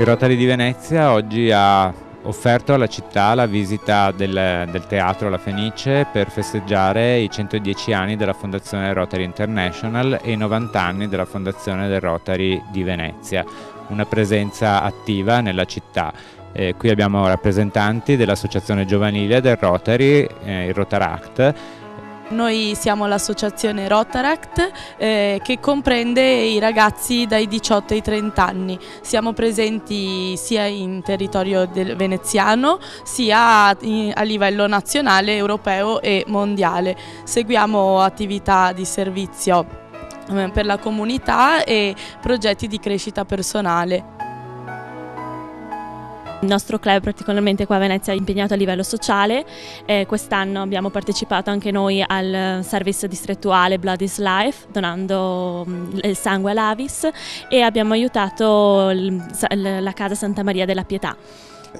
Il Rotary di Venezia oggi ha offerto alla città la visita del teatro La Fenice per festeggiare i 110 anni della fondazione Rotary International e i 90 anni della fondazione del Rotary di Venezia. Una presenza attiva nella città. Qui abbiamo rappresentanti dell'associazione giovanile del Rotary, il Rotaract. Noi siamo l'associazione Rotaract che comprende i ragazzi dai 18 ai 30 anni. Siamo presenti sia in territorio veneziano sia a livello nazionale, europeo e mondiale. Seguiamo attività di servizio per la comunità e progetti di crescita personale. Il nostro club particolarmente qua a Venezia è impegnato a livello sociale, quest'anno abbiamo partecipato anche noi al servizio distrettuale Blood is Life donando il sangue all'Avis e abbiamo aiutato la Casa Santa Maria della Pietà.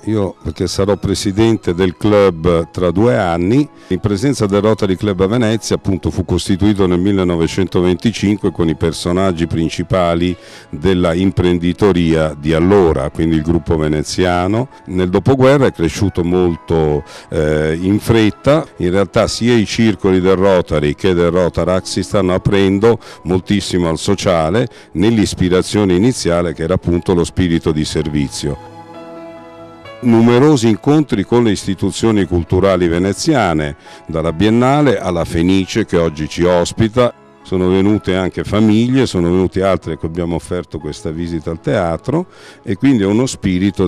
Io, perché sarò presidente del club tra 2 anni, in presenza del Rotary Club a Venezia, appunto fu costituito nel 1925 con i personaggi principali della imprenditoria di allora, quindi il gruppo veneziano. Nel dopoguerra è cresciuto molto in fretta, in realtà sia i circoli del Rotary che del Rotaract si stanno aprendo moltissimo al sociale nell'ispirazione iniziale che era appunto lo spirito di servizio. Numerosi incontri con le istituzioni culturali veneziane, dalla Biennale alla Fenice che oggi ci ospita. Sono venute anche famiglie, sono venuti altri che abbiamo offerto questa visita al teatro e quindi è uno spirito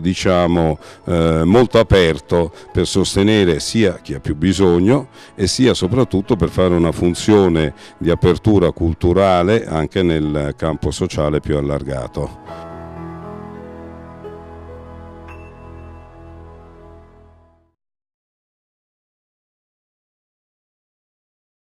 molto aperto per sostenere sia chi ha più bisogno e sia soprattutto per fare una funzione di apertura culturale anche nel campo sociale più allargato.